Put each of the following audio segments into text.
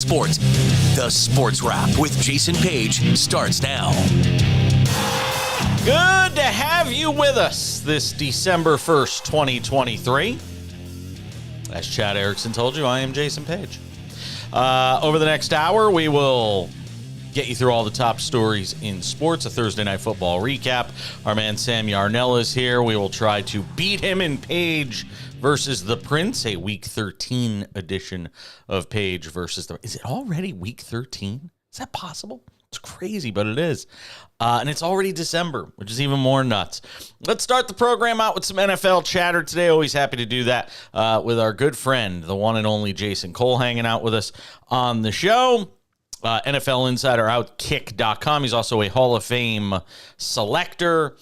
Sports. The Sports Wrap with Jason Page starts now. Good to have you with us this December 1st, 2023. As Chad Erickson told you, I am Jason Page. Over the next hour, we will get you through all the top stories in sports, a Thursday Night Football recap. Our man Sam Yarnell is here. We will try to beat him in Page versus the Prince, a Week 13 edition of Page versus the... Is it already Week 13? Is that possible? It's crazy, but it is. And it's already December, which is even more nuts. Let's start the program out with some NFL chatter today. Always happy to do that with our good friend, the one and only Jason Cole, hanging out with us on the show. NFL Insider Outkick.com. He's also a Hall of Fame selector.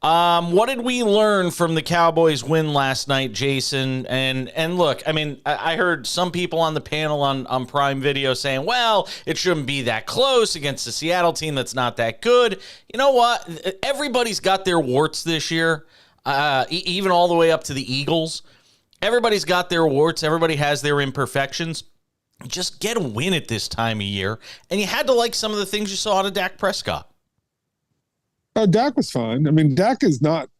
What did we learn from the Cowboys win last night, Jason? And look, I mean, I heard some people on the panel on Prime Video saying, well, it shouldn't be that close against a Seattle team that's not that good. You know what? Everybody's got their warts this year, even all the way up to the Eagles. Everybody's got their warts. Everybody has their imperfections. Just get a win at this time of year. And you had to like some of the things you saw out of Dak Prescott. Dak was fine. I mean, Dak's not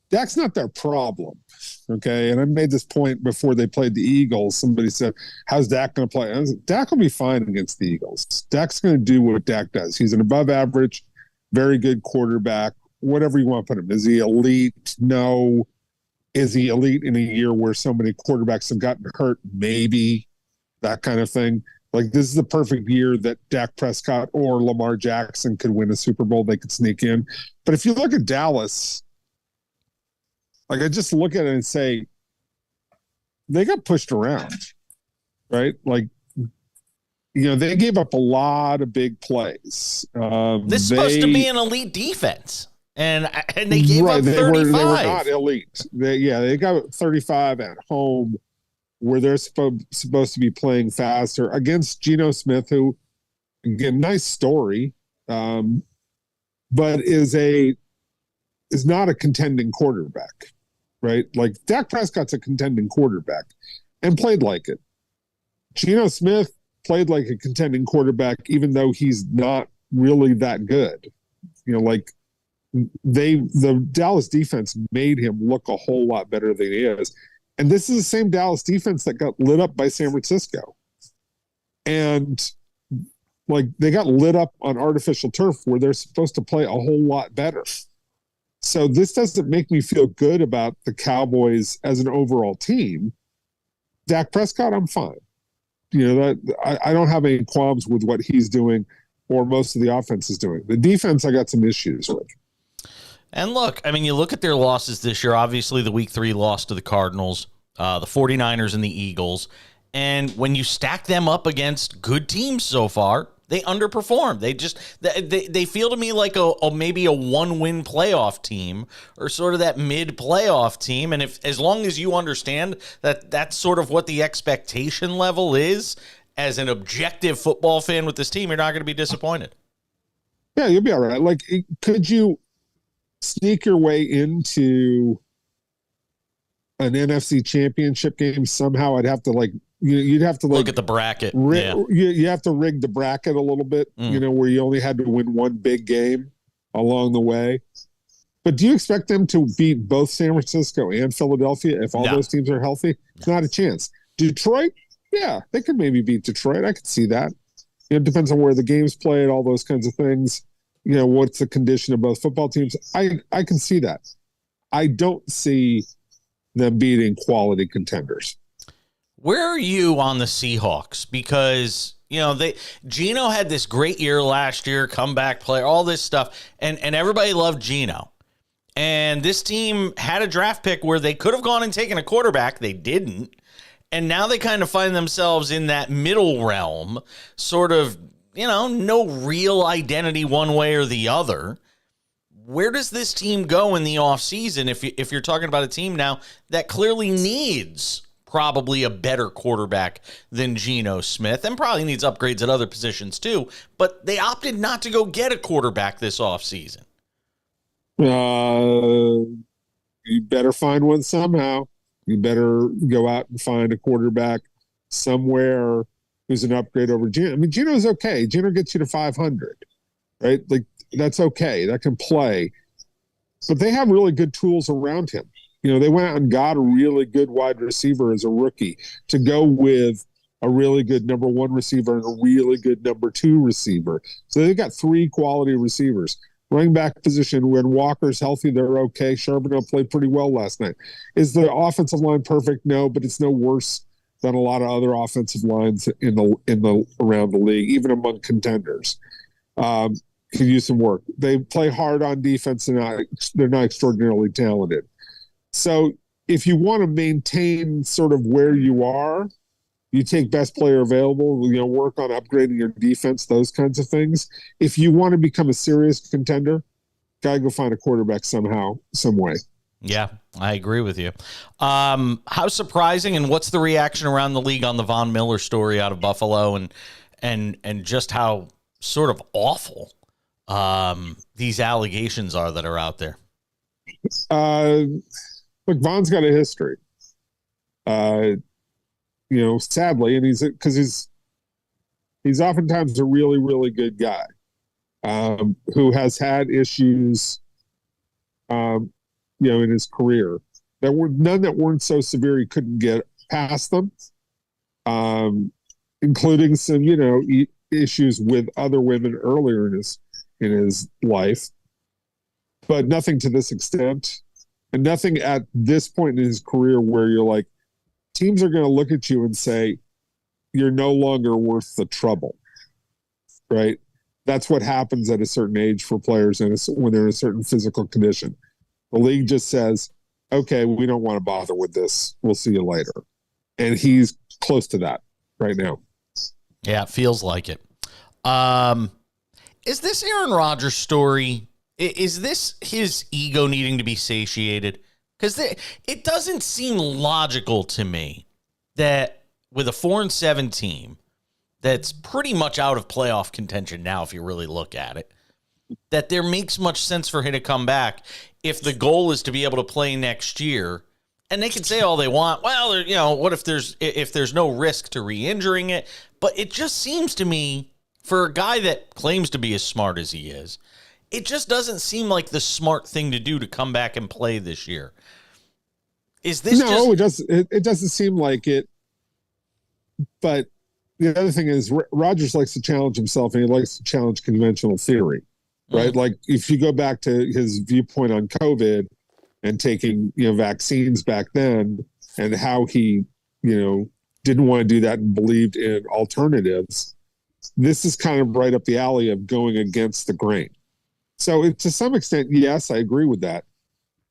their problem. Okay. And I made this point before they played the Eagles. Somebody said, how's Dak going to play? I was like, Dak will be fine against the Eagles. Dak's going to do what Dak does. He's an above average, very good quarterback, whatever you want to put him. Is he elite? No. Is he elite in a year where so many quarterbacks have gotten hurt? Maybe. That kind of thing. Like, this is the perfect year that Dak Prescott or Lamar Jackson could win a Super Bowl. They could sneak in. But if you look at Dallas, like, I just look at it and say, they got pushed around, right? Like, you know, they gave up a lot of big plays. This is supposed to be an elite defense. And they gave up 35. They were not elite. They got 35 at home, where they're supposed to be playing faster against Geno Smith, who, again, nice story, but is not a contending quarterback, right? Like, Dak Prescott's a contending quarterback and played like it. Geno Smith played like a contending quarterback, even though he's not really that good. You know, like, the Dallas defense made him look a whole lot better than he is. And this is the same Dallas defense that got lit up by San Francisco. And, like, they got lit up on artificial turf where they're supposed to play a whole lot better. So this doesn't make me feel good about the Cowboys as an overall team. Dak Prescott, I'm fine. You know, that I don't have any qualms with what he's doing or most of the offense is doing. The defense, I got some issues with. And look, I mean, you look at their losses this year, obviously the Week 3 loss to the Cardinals, the 49ers and the Eagles. And when you stack them up against good teams so far, they underperform. They feel to me like maybe a one-win playoff team or sort of that mid-playoff team. And as long as you understand that that's sort of what the expectation level is as an objective football fan with this team, you're not going to be disappointed. Yeah, you'll be all right. Like, could you sneak your way into an NFC championship game somehow? I'd have to, like, you'd have to, like, look at the bracket. You have to rig the bracket a little bit, you know, where you only had to win one big game along the way. But do you expect them to beat both San Francisco and Philadelphia if all those teams are healthy? Not a chance. Detroit, yeah, they could maybe beat Detroit. I could see that. It depends on where the game's played, all those kinds of things. You know, what's the condition of both football teams? I can see that. I don't see them beating quality contenders. Where are you on the Seahawks? Because, you know, Geno had this great year last year, comeback player, all this stuff, and everybody loved Geno. And this team had a draft pick where they could have gone and taken a quarterback. They didn't. And now they kind of find themselves in that middle realm, sort of, you know, no real identity one way or the other. Where does this team go in the offseason if you're talking about a team now that clearly needs probably a better quarterback than Geno Smith and probably needs upgrades at other positions too, but they opted not to go get a quarterback this offseason? You better find one somehow. You better go out and find a quarterback somewhere who's an upgrade over Gino. I mean, Gino's okay. Gino gets you to 500, right? Like, that's okay. That can play. But they have really good tools around him. You know, they went out and got a really good wide receiver as a rookie to go with a really good number one receiver and a really good number two receiver. So they've got 3 quality receivers. Running back position, when Walker's healthy, they're okay. Charbonneau played pretty well last night. Is the offensive line perfect? No, but it's no worse than a lot of other offensive lines in the around the league, even among contenders. Could use some work. They play hard on defense, and they're not extraordinarily talented. So if you want to maintain sort of where you are, you take best player available, you know, work on upgrading your defense, those kinds of things. If you want to become a serious contender, gotta go find a quarterback somehow, some way. Yeah, I agree with you. How surprising, and what's the reaction around the league on the Von Miller story out of Buffalo, and just how sort of awful these allegations are that are out there? Look, Von's got a history. You know, sadly, and he's oftentimes a really, really good guy who has had issues, you know, in his career. There were none that weren't so severe he couldn't get past them, including some, you know, issues with other women earlier in his life, but nothing to this extent, and nothing at this point in his career where you're like, teams are going to look at you and say, you're no longer worth the trouble, right? That's what happens at a certain age for players when they're in a certain physical condition. The league just says, okay, we don't want to bother with this. We'll see you later. And he's close to that right now. Yeah, it feels like it. Is this Aaron Rodgers story, is this his ego needing to be satiated? Because it doesn't seem logical to me that with a 4-7 team that's pretty much out of playoff contention now, if you really look at it, that there makes much sense for him to come back if the goal is to be able to play next year. And they can say all they want. Well, you know, what if there's no risk to re-injuring it? But it just seems to me, for a guy that claims to be as smart as he is, it just doesn't seem like the smart thing to do to come back and play this year. Is this it doesn't seem like it. But the other thing is, Rodgers likes to challenge himself, and he likes to challenge conventional theory, right? Mm-hmm. Like, if you go back to his viewpoint on COVID and taking, you know, vaccines back then, and how he, you know, didn't want to do that and believed in alternatives, this is kind of right up the alley of going against the grain. So to some extent, yes, I agree with that.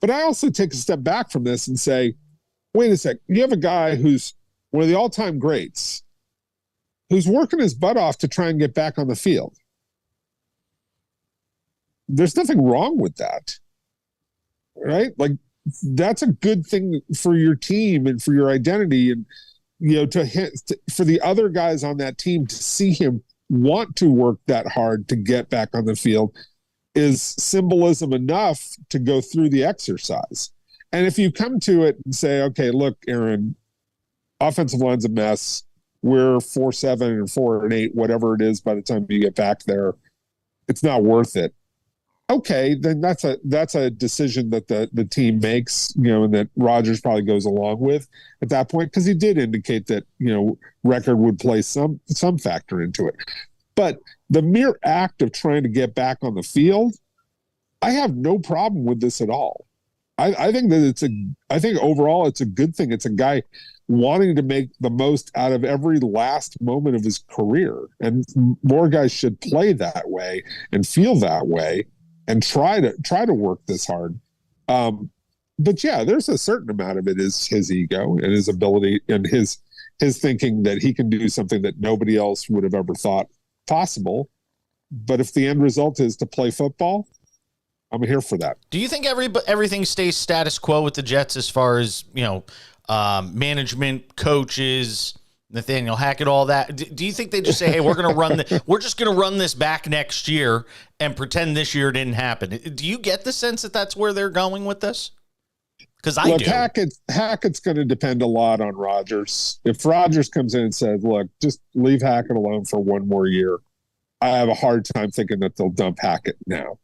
But I also take a step back from this and say, wait a sec, you have a guy who's one of the all-time greats who's working his butt off to try and get back on the field. There's nothing wrong with that, right? Like, that's a good thing for your team and for your identity, and, you know, for the other guys on that team to see him want to work that hard to get back on the field is symbolism enough to go through the exercise. And if you come to it and say, okay, look, Aaron, offensive line's a mess. We're 4-7 and 4-8, whatever it is by the time you get back there, it's not worth it. Okay, then that's a decision that the team makes, you know, and that Rodgers probably goes along with at that point, because he did indicate that, you know, record would play some factor into it. But the mere act of trying to get back on the field, I have no problem with this at all. I think that I think overall it's a good thing. It's a guy wanting to make the most out of every last moment of his career. And more guys should play that way and feel that way and try to work this hard. But yeah, there's a certain amount of it is his ego and his ability and his thinking that he can do something that nobody else would have ever thought possible. But if the end result is to play football, I'm here for that. Do you think everything stays status quo with the Jets as far as, you know, management, coaches, Nathaniel Hackett, all that? Do you think they just say, hey, we're just going to run this back next year and pretend this year didn't happen? Do you get the sense that that's where they're going with this? Because I look, do. Hackett's going to depend a lot on Rodgers. If Rodgers comes in and says, "Look, just leave Hackett alone for one more year," I have a hard time thinking that they'll dump Hackett now.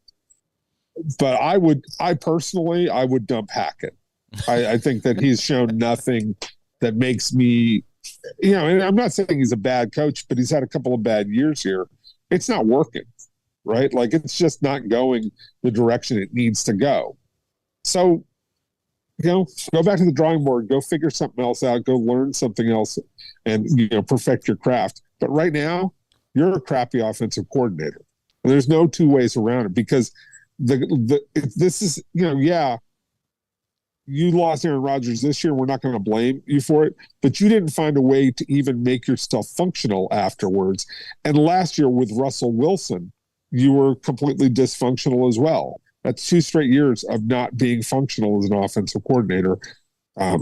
But I personally would dump Hackett. I think that he's shown nothing that makes me, and I'm not saying he's a bad coach, but he's had a couple of bad years here. It's not working, right? Like, it's just not going the direction it needs to go. So, go back to the drawing board, go figure something else out, go learn something else, and, perfect your craft. But right now, you're a crappy offensive coordinator. And there's no two ways around it, because this is, you lost Aaron Rodgers this year. We're not going to blame you for it, but you didn't find a way to even make yourself functional afterwards. And last year with Russell Wilson, you were completely dysfunctional as well. That's 2 straight years of not being functional as an offensive coordinator.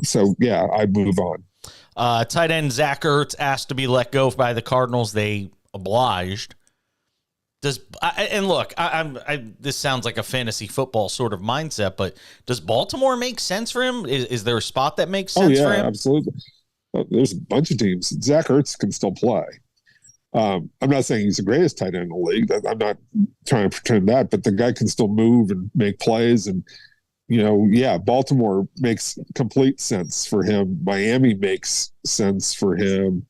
So, I'd move on. Tight end Zach Ertz asked to be let go by the Cardinals. They obliged. This sounds like a fantasy football sort of mindset, but does Baltimore make sense for him? Is there a spot that makes sense for him? Absolutely. There's a bunch of teams. Zach Ertz can still play. I'm not saying he's the greatest tight end in the league. I'm not trying to pretend that, but the guy can still move and make plays. And, Baltimore makes complete sense for him. Miami makes sense for him.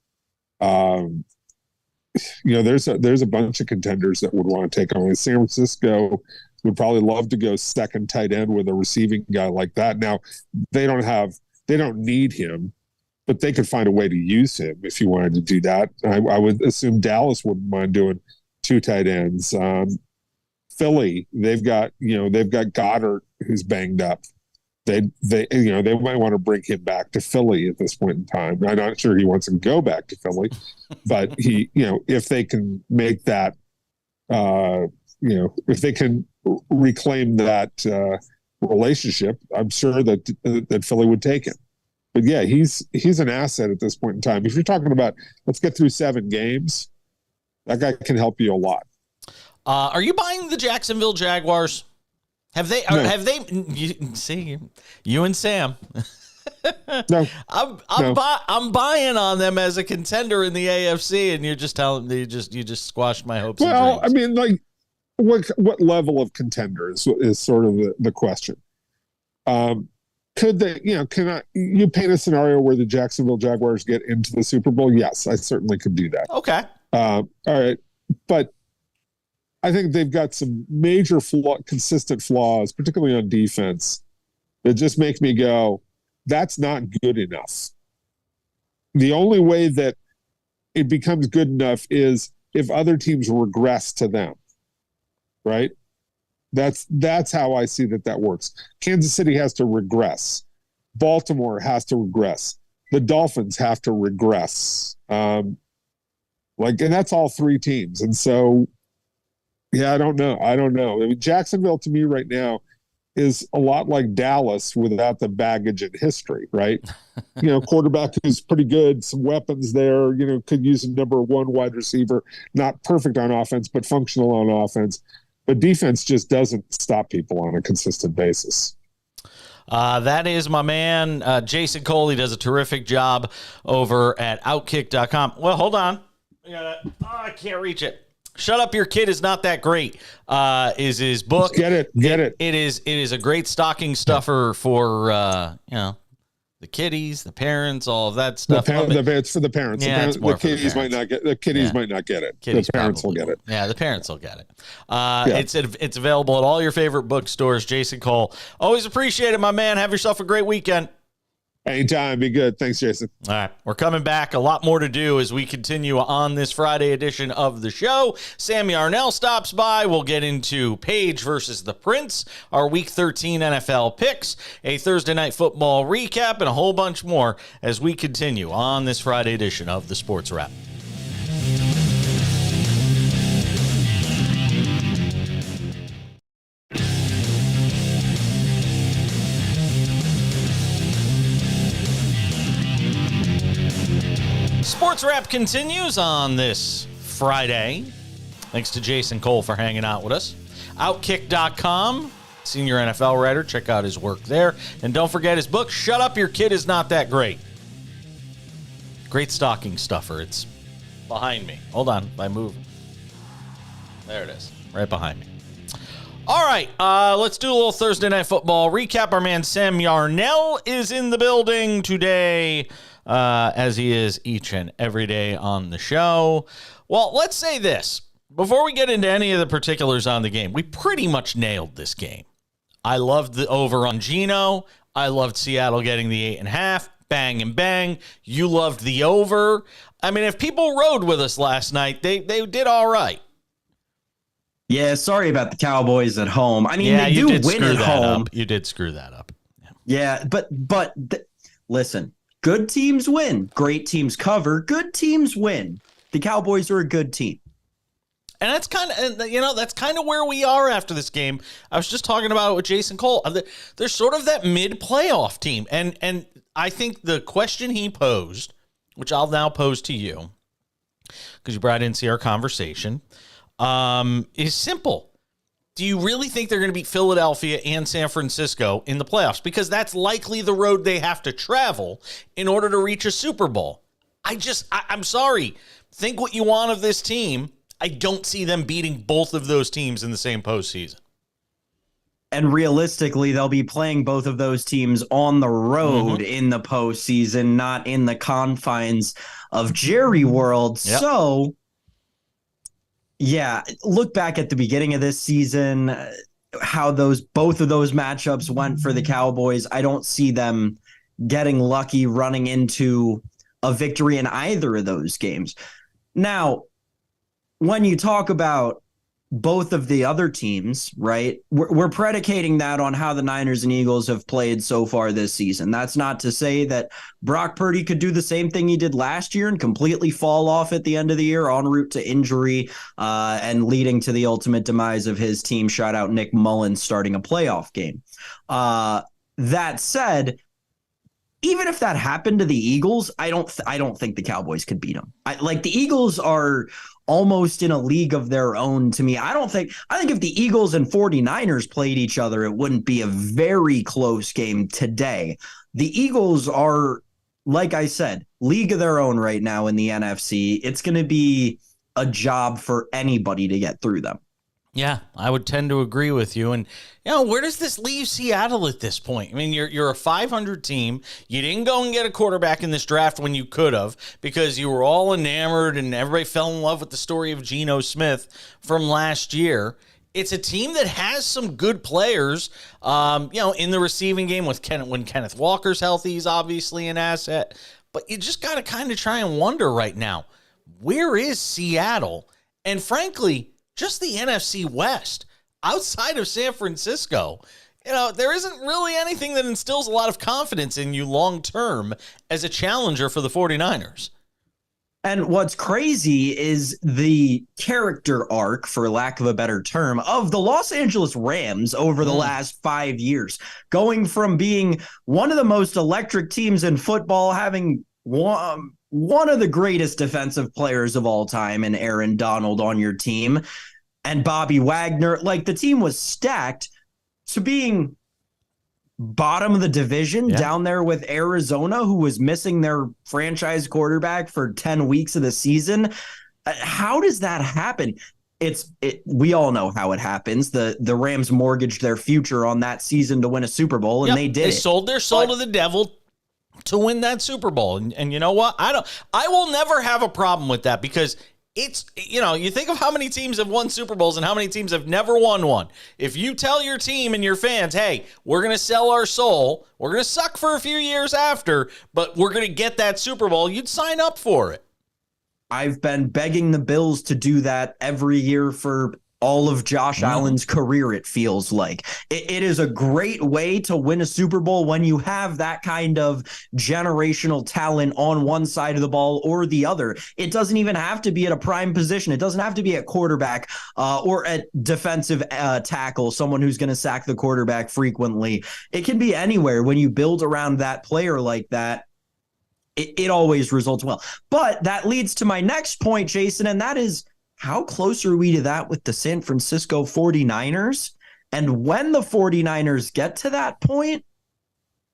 There's a bunch of contenders that would want to take on. San Francisco would probably love to go second tight end with a receiving guy like that. Now, they don't need him, but they could find a way to use him if you wanted to do that. I would assume Dallas wouldn't mind doing 2 tight ends. Philly, they've got Goddard, who's banged up. They might want to bring him back to Philly at this point in time. I'm not sure he wants to go back to Philly, but if they can make that, if they can reclaim that relationship, I'm sure that Philly would take him. But he's an asset at this point in time. If you're talking about let's get through 7 games, that guy can help you a lot. Are you buying the Jacksonville Jaguars? Have they? No. Have they? You and Sam. No, I'm buying on them as a contender in the AFC, and you're just telling me you just squashed my hopes. Well, and dreams. I mean, like, what level of contender is sort of the question. Could they? Can you paint a scenario where the Jacksonville Jaguars get into the Super Bowl? Yes, I certainly could do that. Okay. All right, but I think they've got some major consistent flaws, particularly on defense, that just make me go, that's not good enough. The only way that it becomes good enough is if other teams regress to them, right? That's how I see that works. Kansas City has to regress. Baltimore has to regress. The Dolphins have to regress. And that's all 3 teams. And so, I don't know. I mean, Jacksonville to me right now is a lot like Dallas without the baggage and history, right? Quarterback who's pretty good, some weapons there, could use a number 1 wide receiver, not perfect on offense, but functional on offense. But defense just doesn't stop people on a consistent basis. That is my man, Jason Cole. He does a terrific job over at Outkick.com. Well, hold on. I can't reach it. Shut Up, Your Kid Is Not That Great is his book. Get it. It is a great stocking stuffer for, the kiddies, the parents, all of that stuff. It's for the parents. Yeah, the kiddies might not get. The kiddies might not get it. The parents will get it. Yeah, the parents will get it. It's available at all your favorite bookstores. Jason Cole, always appreciate it, my man. Have yourself a great weekend. Anytime. Be good. Thanks, Jason. All right. We're coming back. A lot more to do as we continue on this Friday edition of the show. Sam Yarnell stops by. We'll get into Page versus the Prince, our Week 13 NFL picks, a Thursday Night Football recap, and a whole bunch more as we continue on this Friday edition of the Sports Wrap. Sports Wrap continues on this Friday. Thanks to Jason Cole for hanging out with us. Outkick.com. senior NFL writer. Check out his work there. And don't forget his book, Shut Up, Your Kid Is Not That Great. Great stocking stuffer. It's behind me. Hold on, if I move. There it is, right behind me. All right, let's do a little Thursday Night Football recap. Our man Sam Yarnell is in the building today, as he is each and every day on the show. Well, let's say this. Before we get into any of the particulars on the game, we pretty much nailed this game. I loved the over on Geno. I loved Seattle getting the 8.5. Bang and bang. You loved the over. I mean, if people rode with us last night, they did all right. Yeah, sorry about the Cowboys at home. I mean, they do win at home. You did screw that up. Yeah, but listen, good teams win. Great teams cover. Good teams win. The Cowboys are a good team. And that's kind of where we are after this game. I was just talking about it with Jason Cole. They're sort of that mid-playoff team. And I think the question he posed, which I'll now pose to you, because you probably didn't see our conversation, is simple. Do you really think they're going to beat Philadelphia and San Francisco in the playoffs? Because that's likely the road they have to travel in order to reach a Super Bowl. I'm sorry. Think what you want of this team. I don't see them beating both of those teams in the same postseason. And realistically, they'll be playing both of those teams on the road in the postseason, not in the confines of Jerry World. Yep. So, yeah, look back at the beginning of this season, how both of those matchups went for the Cowboys. I don't see them getting lucky running into a victory in either of those games. Now, when you talk about both of the other teams, right, we're predicating that on how the Niners and Eagles have played so far this season. That's not to say that Brock Purdy could do the same thing he did last year and completely fall off at the end of the year en route to injury and leading to the ultimate demise of his team. Shout out Nick Mullins starting a playoff game. That said, even if that happened to the Eagles, I don't think the Cowboys could beat them. The Eagles are almost in a league of their own to me. I think if the Eagles and 49ers played each other, it wouldn't be a very close game today. The Eagles are, like I said, league of their own right now in the NFC. It's going to be a job for anybody to get through them. Yeah, I would tend to agree with you. And, where does this leave Seattle at this point? I mean, you're a 500 team. You didn't go and get a quarterback in this draft when you could have because you were all enamored and everybody fell in love with the story of Geno Smith from last year. It's a team that has some good players, in the receiving game when Kenneth Walker's healthy, he's obviously an asset. But you just got to kind of try and wonder right now, where is Seattle? And frankly, just the NFC West, outside of San Francisco, there isn't really anything that instills a lot of confidence in you long term as a challenger for the 49ers. And what's crazy is the character arc, for lack of a better term, of the Los Angeles Rams over the last 5 years, going from being one of the most electric teams in football, having one of the greatest defensive players of all time and Aaron Donald on your team and Bobby Wagner, the team was stacked, to being bottom of the division down there with Arizona, who was missing their franchise quarterback for 10 weeks of the season. How does that happen? We all know how it happens. The Rams mortgaged their future on that season to win a Super Bowl, and they did. They sold their soul to the devil to win that Super Bowl. And you know what? I will never have a problem with that because it's, you think of how many teams have won Super Bowls and how many teams have never won one. If you tell your team and your fans, hey, we're going to sell our soul, we're going to suck for a few years after, but we're going to get that Super Bowl, you'd sign up for it. I've been begging the Bills to do that every year for all of Josh Allen's career, it feels like. It is a great way to win a Super Bowl when you have that kind of generational talent on one side of the ball or the other. It doesn't even have to be at a prime position. It doesn't have to be at quarterback or at defensive tackle, someone who's going to sack the quarterback frequently. It can be anywhere. When you build around that player like that, it always results well. But that leads to my next point, Jason, and that is, how close are we to that with the San Francisco 49ers? And when the 49ers get to that point,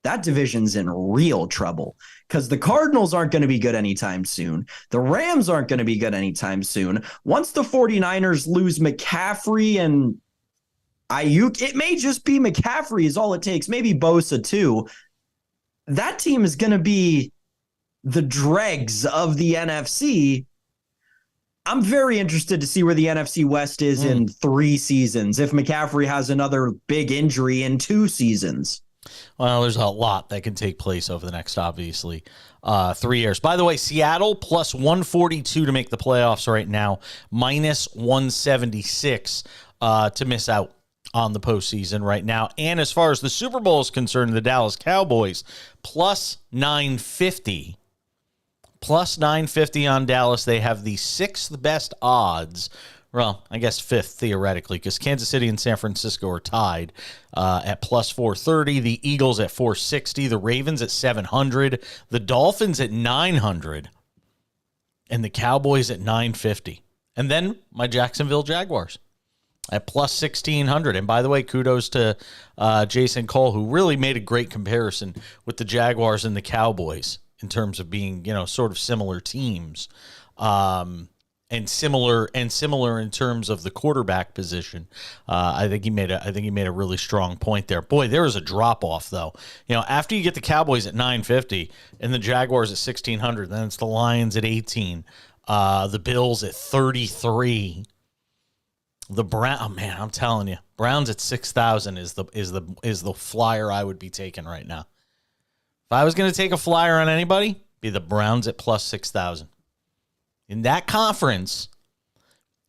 that division's in real trouble because the Cardinals aren't going to be good anytime soon. The Rams aren't going to be good anytime soon. Once the 49ers lose McCaffrey and Ayuk, it may just be McCaffrey is all it takes, maybe Bosa too. That team is going to be the dregs of the NFC. I'm very interested to see where the NFC West is in 3 seasons, if McCaffrey has another big injury in 2 seasons. Well, there's a lot that can take place over the next, obviously, 3 years. By the way, Seattle plus 142 to make the playoffs right now, minus 176 to miss out on the postseason right now. And as far as the Super Bowl is concerned, the Dallas Cowboys plus 950. Plus 950 on Dallas. They have the 6th best odds. Well, I guess 5th theoretically, because Kansas City and San Francisco are tied at plus 430. The Eagles at 460. The Ravens at 700. The Dolphins at 900. And the Cowboys at 950. And then my Jacksonville Jaguars at plus 1,600. And by the way, kudos to Jason Cole, who really made a great comparison with the Jaguars and the Cowboys in terms of being, sort of similar teams. And similar in terms of the quarterback position. I think he made a really strong point there. Boy, there was a drop off though. After you get the Cowboys at 950 and the Jaguars at 1,600, then it's the Lions at 18, the Bills at 33. The man, I'm telling you, Browns at 6,000 is the flyer I would be taking right now. If I was going to take a flyer on anybody, be the Browns at plus 6,000. In that conference,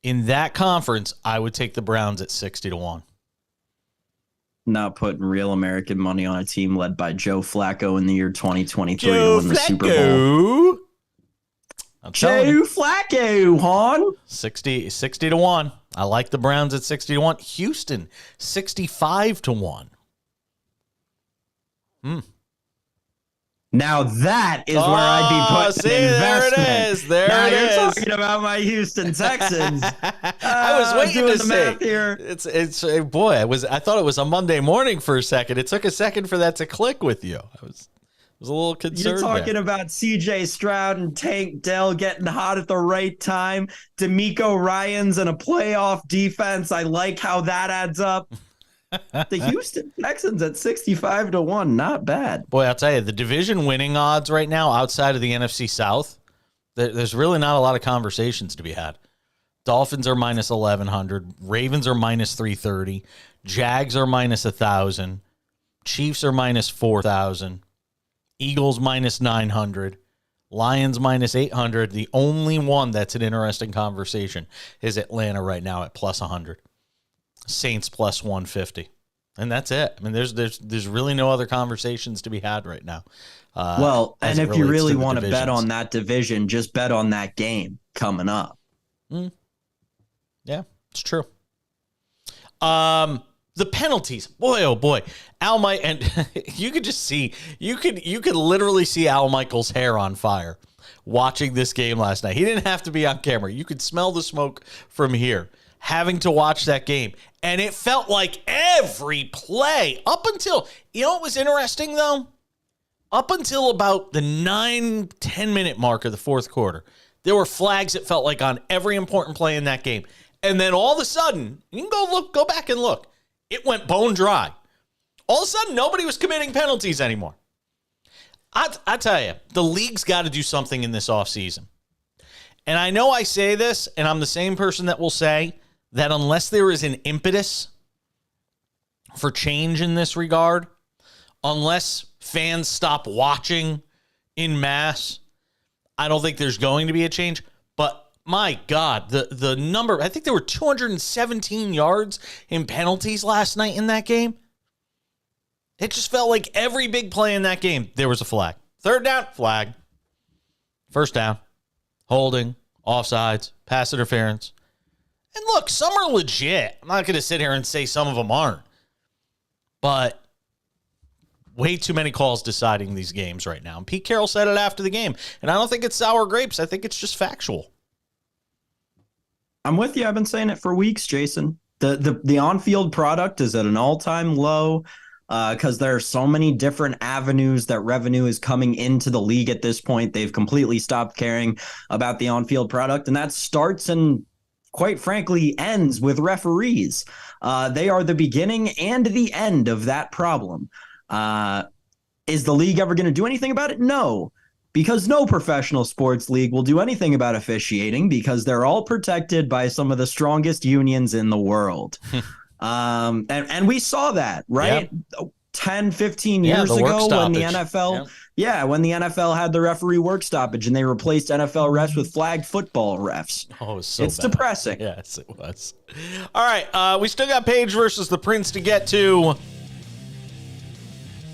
I would take the Browns at 60-1. Not putting real American money on a team led by Joe Flacco in the year 2023 to win the Super Bowl. Joe Flacco, hon. 60-1. I like the Browns at 60-1. Houston, 65-1. Now that is where I'd be putting an investment. There it is. You're talking about my Houston Texans. I was waiting to say math here. It's boy. I thought it was a Monday morning for a second. It took a second for that to click with you. I was a little concerned. You're talking about C.J. Stroud and Tank Dell getting hot at the right time. D'Amico Ryans and a playoff defense. I like how that adds up. The Houston Texans at 65-1, not bad. Boy, I'll tell you, the division winning odds right now outside of the NFC South, there's really not a lot of conversations to be had. Dolphins are minus 1,100. Ravens are minus 330. Jags are minus 1,000. Chiefs are minus 4,000. Eagles minus 900. Lions minus 800. The only one that's an interesting conversation is Atlanta right now at plus 100. Saints plus 150. And that's it. I mean, there's really no other conversations to be had right now. And if you really want to bet on that division, just bet on that game coming up. Yeah, it's true. The penalties, boy, oh boy. Al Mike, and you could just see, you could literally see Al Michaels' hair on fire watching this game last night. He didn't have to be on camera. You could smell the smoke from here, having to watch that game. And it felt like every play up until, what was interesting though? Up until about the 9-10 minute mark of the fourth quarter, there were flags, it felt like, on every important play in that game. And then all of a sudden, you can go back and look. It went bone dry. All of a sudden, nobody was committing penalties anymore. I tell you, the league's got to do something in this offseason. And I know I say this, and I'm the same person that will say that unless there is an impetus for change in this regard, unless fans stop watching in mass, I don't think there's going to be a change. But my God, the number, I think there were 217 yards in penalties last night in that game. It just felt like every big play in that game, there was a flag. Third down, flag. First down, holding, offsides, pass interference. And look, some are legit. I'm not going to sit here and say some of them aren't. But way too many calls deciding these games right now. And Pete Carroll said it after the game. And I don't think it's sour grapes. I think it's just factual. I'm with you. I've been saying it for weeks, Jason. The on-field product is at an all-time low because there are so many different avenues that revenue is coming into the league at this point. They've completely stopped caring about the on-field product, and that starts and, quite frankly, ends with referees. They are the beginning and the end of that problem. Is the league ever going to do anything about it? No, because no professional sports league will do anything about officiating because they're all protected by some of the strongest unions in the world. And we saw that, right? Yep. 10, 15 years ago when the NFL, when the NFL had the referee work stoppage and they replaced NFL refs with flag football refs. Oh, it was so it's bad. Depressing. Yes, it was. All right, we still got Page versus the Prince to get to.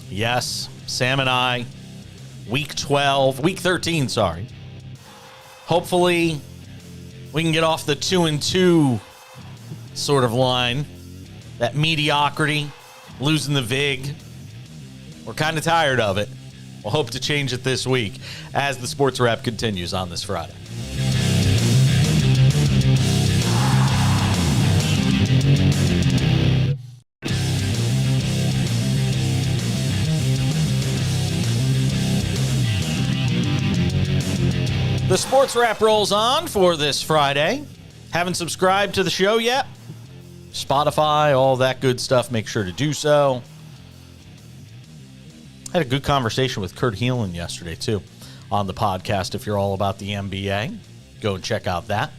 Yes, Sam and I, week 13, sorry. Hopefully, we can get off the 2-2 sort of line. That mediocrity, losing the VIG. We're kind of tired of it. We'll hope to change it this week as the Sports Wrap continues on this Friday. The Sports Wrap rolls on for this Friday. Haven't subscribed to the show yet? Spotify, all that good stuff. Make sure to do so. I had a good conversation with Kurt Heelan yesterday, too, on the podcast. If you're all about the NBA, go and check out that.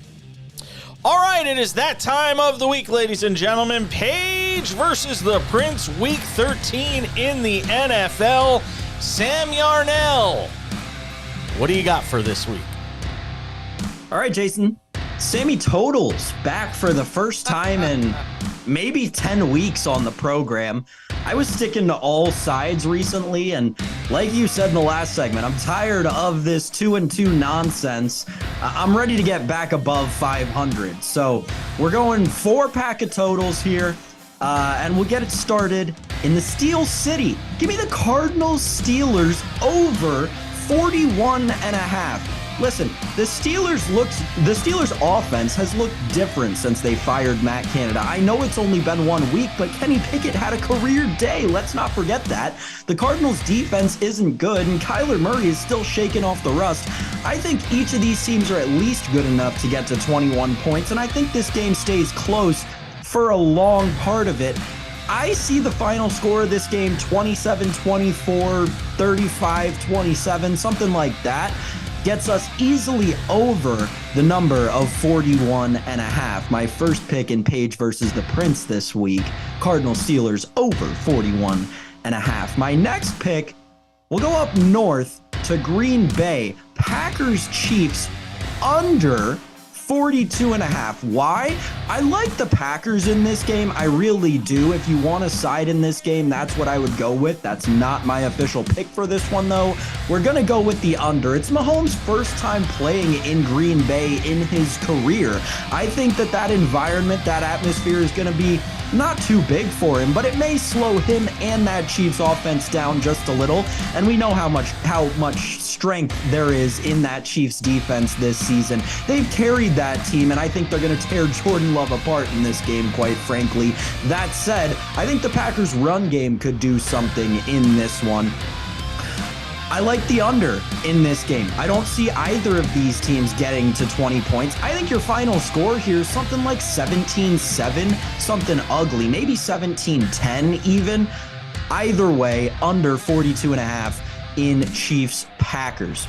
All right, it is that time of the week, ladies and gentlemen. Page versus the Prince, week 13 in the NFL. Sam Yarnell, what do you got for this week? All right, Jason. Sammy Totals back for the first time in maybe 10 weeks on the program. I was sticking to all sides recently, and like you said in the last segment, I'm tired of this 2-2 nonsense. I'm ready to get back above 500. So we're going 4-pack of totals here, and we'll get it started in the Steel City. Give me the Cardinals Steelers over 41.5. Listen, the Steelers offense has looked different since they fired Matt Canada. I know it's only been 1 week, but Kenny Pickett had a career day. Let's not forget that. The Cardinals defense isn't good, and Kyler Murray is still shaking off the rust. I think each of these teams are at least good enough to get to 21 points, and I think this game stays close for a long part of it. I see the final score of this game 27-24, 35-27, something like that. Gets us easily over the number of 41.5. My first pick in Page versus the Prince this week, Cardinals Steelers over 41.5. My next pick will go up north to Green Bay, Packers Chiefs under 42.5. Why? I like the Packers in this game. I really do. If you want to side in this game, that's what I would go with. That's not my official pick for this one, though. We're going to go with the under. It's Mahomes' first time playing in Green Bay in his career. I think that environment, that atmosphere is going to be not too big for him, but it may slow him and that Chiefs offense down just a little. And we know how much strength there is in that Chiefs defense this season. They've carried that team, and I think they're going to tear Jordan Love apart in this game, quite frankly. That said, I think the Packers' run game could do something in this one. I like the under in this game. I don't see either of these teams getting to 20 points. I think your final score here is something like 17-7, something ugly, maybe 17-10 even. Either way, under 42.5 in Chiefs-Packers.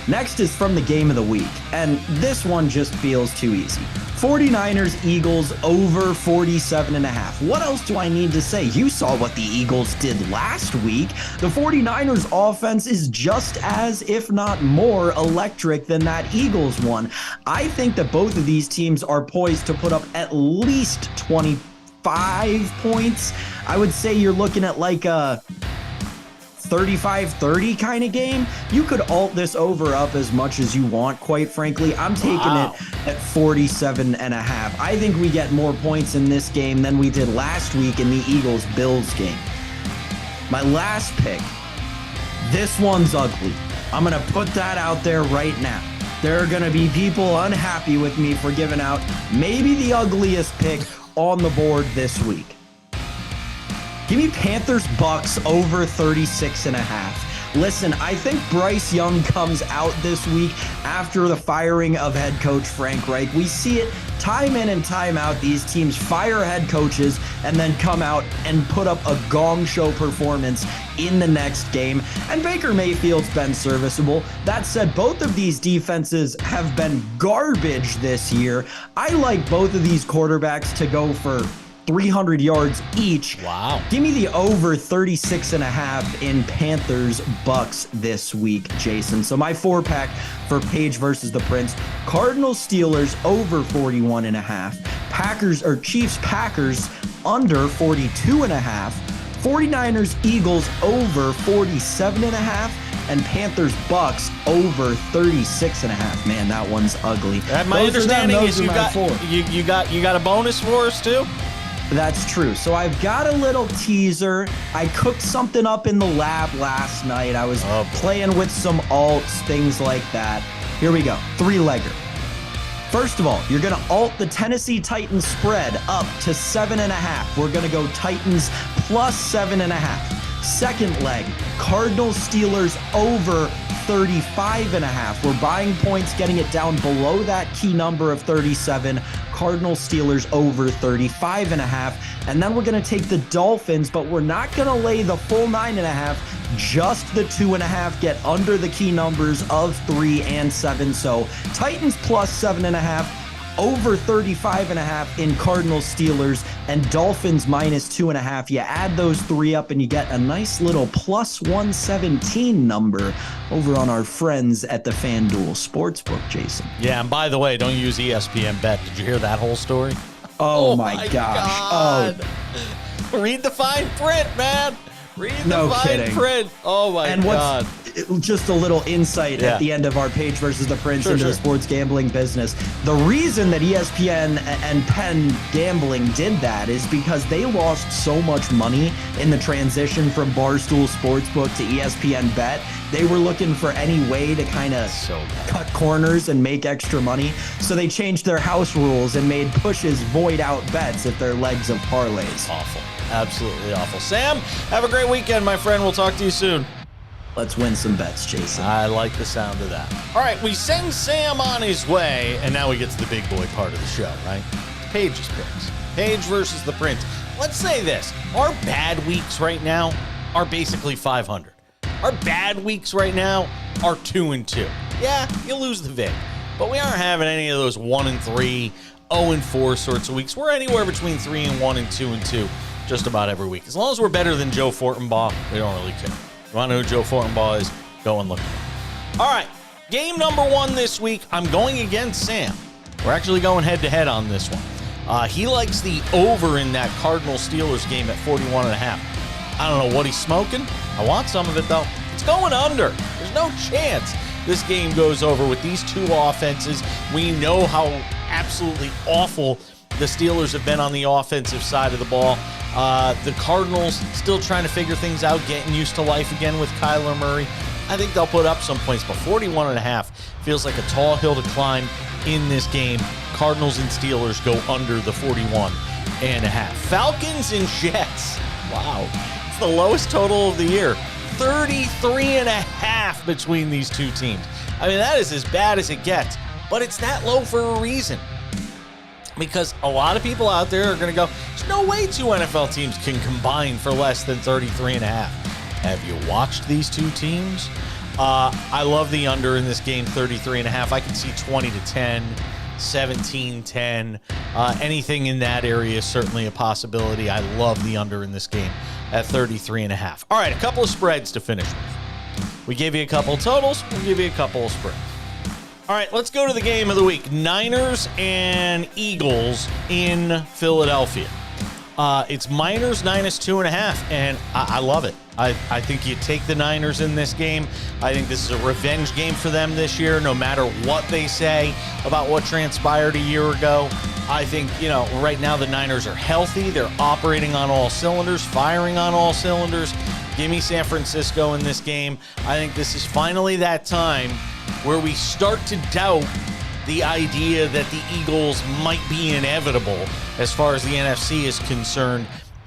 Next is from the game of the week, and this one just feels too easy. 49ers Eagles over 47.5. What else do I need to say? You saw what the Eagles did last week. The 49ers offense is just as, if not more, electric than that Eagles one. I think that both of these teams are poised to put up at least 25 points. I would say you're looking at like a 35-30 kind of game. You could alt this over up as much as you want, quite frankly. I'm taking it at 47.5. I think we get more points in this game than we did last week in the Eagles-Bills game. My last pick, this one's ugly. I'm going to put that out there right now. There are going to be people unhappy with me for giving out maybe the ugliest pick on the board this week. Give me Panthers Bucks over 36.5. Listen, I think Bryce Young comes out this week after the firing of head coach Frank Reich. We see it time in and time out. These teams fire head coaches and then come out and put up a gong show performance in the next game. And Baker Mayfield's been serviceable. That said, both of these defenses have been garbage this year. I like both of these quarterbacks to go for 300 yards each. Wow. Give me the over 36.5 in Panthers Bucks this week, Jason. So my 4-pack for Page versus the Prince: Cardinals Steelers over 41.5, Packers or Chiefs Packers under 42.5, 49ers Eagles over 47.5, and Panthers Bucks over 36.5. Man, that one's ugly. My understanding is you got a bonus for us too. That's true. So I've got a little teaser. I cooked something up in the lab last night. I was playing with some alts, things like that. Here we go. 3-legger. First of all, you're going to alt the Tennessee Titans spread up to 7.5. We're going to go Titans plus 7.5. Second leg, Cardinals Steelers over 35.5. We're buying points, getting it down below that key number of 37. Cardinals Steelers over 35.5. And then we're going to take the Dolphins, but we're not going to lay the full 9.5, just the 2.5, get under the key numbers of 3 and 7. So Titans plus 7.5, over 35.5 in Cardinals Steelers, and Dolphins minus 2.5. You add those three up and you get a nice little plus 117 number over on our friends at the FanDuel Sportsbook, Jason. Yeah, and by the way, don't use ESPN Bet. Did you hear that whole story? Oh my gosh. God. Oh. Read the fine print, man. Read the fine print. Oh my God. Just a little insight at the end of our Page versus the Prince into the sports gambling business. The reason that ESPN and Penn Gambling did that is because they lost so much money in the transition from Barstool Sportsbook to ESPN Bet. They were looking for any way to kind of cut corners and make extra money. So they changed their house rules and made pushes void out bets if they're legs of parlays. Awful. Absolutely awful. Sam, have a great weekend, my friend. We'll talk to you soon. Let's win some bets, Jason. I like the sound of that. All right, we send Sam on his way, and now we get to the big boy part of the show, right? Page's picks. Page versus the Prince. Let's say this. Our bad weeks right now are basically 500. Our bad weeks right now are 2-2. Yeah, you lose the vig, but we aren't having any of those 1-3, 0-4 sorts of weeks. We're anywhere between 3-1 and 2-2 just about every week. As long as we're better than Joe Fortenbaugh, we don't really care. You want to know who Joe Fortenbaugh is? Go and look at him. All right, game number 1 this week. I'm going against Sam. We're actually going head-to-head on this one. He likes the over in that Cardinals-Steelers game at 41.5. I don't know what he's smoking. I want some of it, though. It's going under. There's no chance this game goes over with these two offenses. We know how absolutely awful the Steelers have been on the offensive side of the ball. The Cardinals still trying to figure things out, getting used to life again with Kyler Murray. I think they'll put up some points, but 41.5 feels like a tall hill to climb in this game. Cardinals and Steelers go under the 41.5. Falcons and Jets. Wow. It's the lowest total of the year. 33.5 between these two teams. I mean, that is as bad as it gets, but it's that low for a reason. Because a lot of people out there are going to go, there's no way two NFL teams can combine for less than 33.5. Have you watched these two teams? I love the under in this game, 33.5. I can see 20-10, 17-10. Anything in that area is certainly a possibility. I love the under in this game at 33.5. All right, a couple of spreads to finish with. We gave you a couple of totals. We'll give you a couple of spreads. All right, let's go to the game of the week. Niners and Eagles in Philadelphia. It's Niners minus 2.5, and I love it. I think you take the Niners in this game. I think this is a revenge game for them this year, no matter what they say about what transpired a year ago. I think, right now the Niners are healthy. They're operating on all cylinders, firing on all cylinders. Give me San Francisco in this game. I think this is finally that time where we start to doubt the idea that the Eagles might be inevitable as far as the NFC is concerned.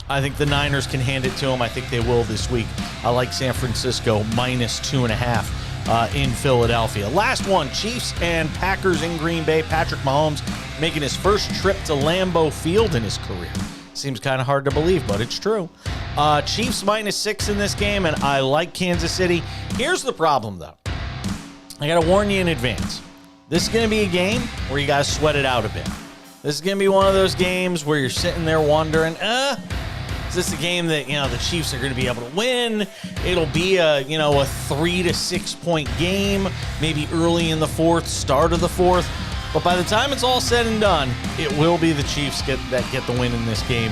I think the Niners can hand it to them. I think they will this week. I like San Francisco minus 2.5 in Philadelphia. Last one, Chiefs and Packers in Green Bay. Patrick Mahomes making his first trip to Lambeau Field in his career. Seems kind of hard to believe, but it's true. Chiefs minus 6 in this game, and I like Kansas City. Here's the problem, though. I got to warn you in advance. This is going to be a game where you got to sweat it out a bit. This is going to be one of those games where you're sitting there wondering, is this a game that, the Chiefs are going to be able to win? It'll be a 3 to 6 point game, maybe early in the fourth, start of the fourth. But by the time it's all said and done, it will be the Chiefs that get the win in this game,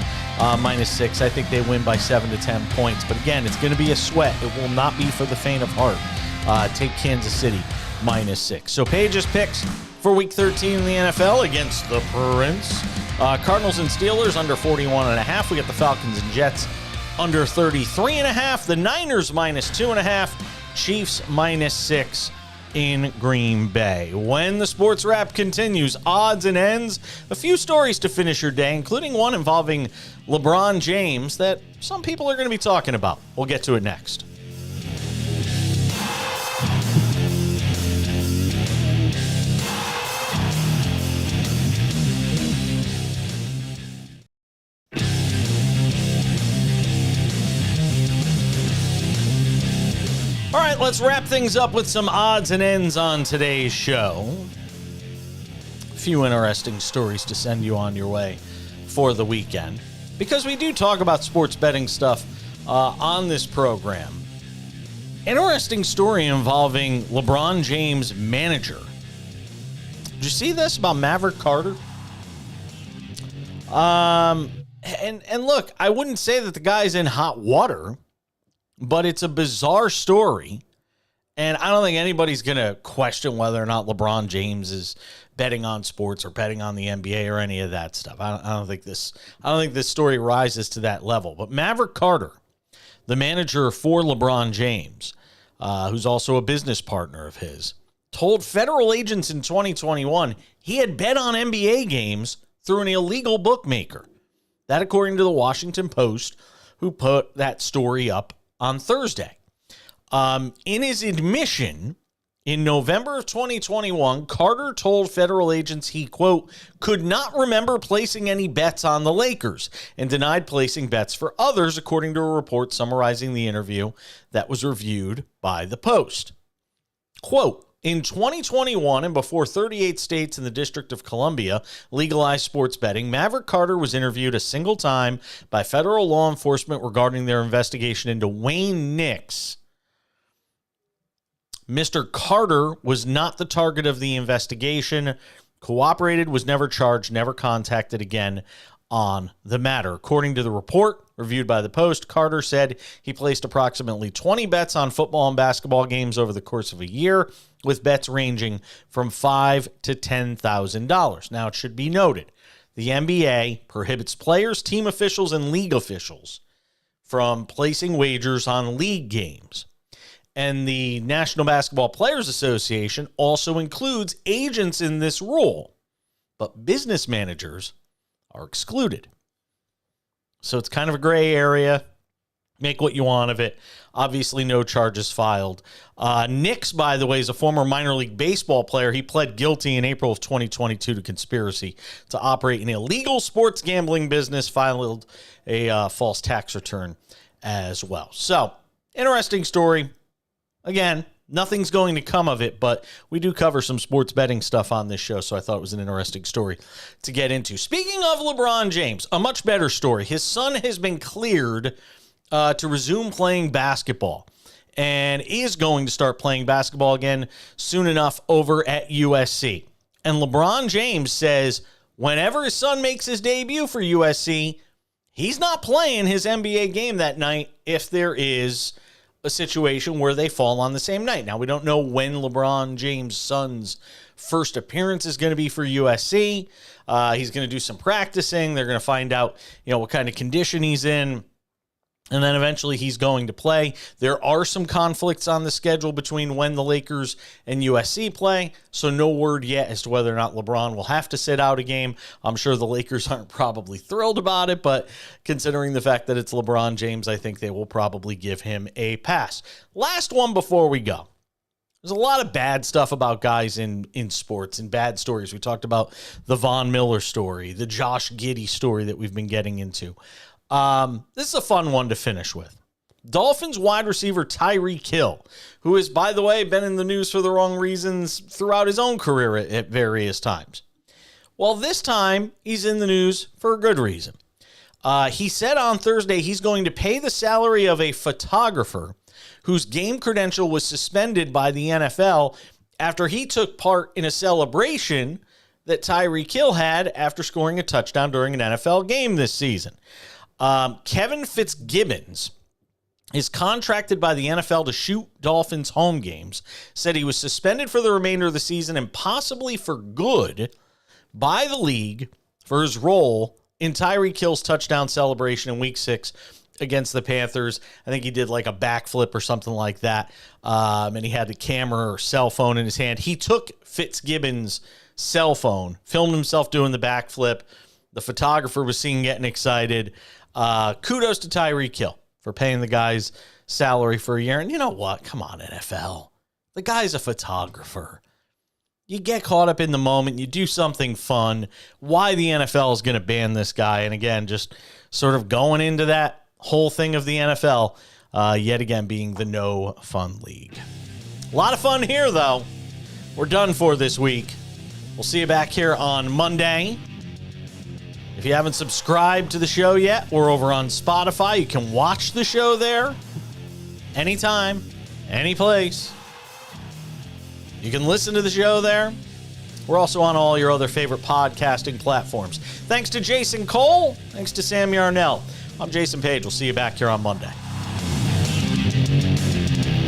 minus 6. I think they win by 7 to 10 points. But again, it's going to be a sweat. It will not be for the faint of heart. Take Kansas City minus 6. So Page's picks for Week 13 in the NFL against the Prince. Cardinals and Steelers under 41.5. We got the Falcons and Jets under 33.5. The Niners minus 2.5. Chiefs minus 6 in Green Bay. When the Sports Wrap continues, odds and ends, a few stories to finish your day, including one involving LeBron James that some people are going to be talking about. We'll get to it next. All right, let's wrap things up with some odds and ends on today's show. A few interesting stories to send you on your way for the weekend, because we do talk about sports betting stuff on this program. Interesting story involving LeBron James' manager. Did you see this about Maverick Carter? And look, I wouldn't say that the guy's in hot water, but it's a bizarre story, and I don't think anybody's going to question whether or not LeBron James is betting on sports or betting on the NBA or any of that stuff. I don't think this story rises to that level. But Maverick Carter, the manager for LeBron James, who's also a business partner of his, told federal agents in 2021 he had bet on NBA games through an illegal bookmaker. That, according to the Washington Post, who put that story up on Thursday. In his admission in November of 2021, Carter told federal agents he, quote, could not remember placing any bets on the Lakers and denied placing bets for others, according to a report summarizing the interview that was reviewed by the Post. Quote, in 2021, and before 38 states and the District of Columbia legalized sports betting, Maverick Carter was interviewed a single time by federal law enforcement regarding their investigation into Wayne Knicks. Mr. Carter was not the target of the investigation, cooperated, was never charged, never contacted again on the matter. According to the report reviewed by the Post, Carter said he placed approximately 20 bets on football and basketball games over the course of a year, with bets ranging from $5,000 to $10,000. Now, it should be noted, the NBA prohibits players, team officials, and league officials from placing wagers on league games. And the National Basketball Players Association also includes agents in this rule, but business managers are excluded. So it's kind of a gray area. Make what you want of it. Obviously, no charges filed. Knicks, by the way, is a former minor league baseball player. He pled guilty in April of 2022 to conspiracy to operate an illegal sports gambling business, filed a false tax return as well. So, interesting story. Again, nothing's going to come of it, but we do cover some sports betting stuff on this show, so I thought it was an interesting story to get into. Speaking of LeBron James, a much better story. His son has been cleared to resume playing basketball and is going to start playing basketball again soon enough over at USC. And LeBron James says whenever his son makes his debut for USC, he's not playing his NBA game that night if there is a situation where they fall on the same night. Now, we don't know when LeBron James' son's first appearance is going to be for USC. He's going to do some practicing. They're going to find out, what kind of condition he's in. And then eventually he's going to play. There are some conflicts on the schedule between when the Lakers and USC play, so no word yet as to whether or not LeBron will have to sit out a game. I'm sure the Lakers aren't probably thrilled about it, but considering the fact that it's LeBron James, I think they will probably give him a pass. Last one before we go. There's a lot of bad stuff about guys in sports and bad stories. We talked about the Von Miller story, the Josh Giddey story that we've been getting into. This is a fun one to finish with. Dolphins wide receiver Tyreek Hill, who has, by the way, been in the news for the wrong reasons throughout his own career at various times. Well, this time he's in the news for a good reason. He said on Thursday he's going to pay the salary of a photographer whose game credential was suspended by the NFL after he took part in a celebration that Tyreek Hill had after scoring a touchdown during an NFL game this season. Kevin Fitzgibbons is contracted by the NFL to shoot Dolphins home games, said he was suspended for the remainder of the season and possibly for good by the league for his role in Tyreek Hill's touchdown celebration in Week 6 against the Panthers. I think he did like a backflip or something like that, and he had the camera or cell phone in his hand. He took Fitzgibbons' cell phone, filmed himself doing the backflip. The photographer was seen getting excited. Kudos to Tyreek Hill for paying the guy's salary for a year. And you know what? Come on, NFL. The guy's a photographer. You get caught up in the moment. You do something fun. Why the NFL is going to ban this guy? And again, just sort of going into that whole thing of the NFL, yet again being the no fun league. A lot of fun here, though. We're done for this week. We'll see you back here on Monday. If you haven't subscribed to the show yet, we're over on Spotify. You can watch the show there anytime, any place. You can listen to the show there. We're also on all your other favorite podcasting platforms. Thanks to Jason Cole. Thanks to Sam Yarnell. I'm Jason Page. We'll see you back here on Monday.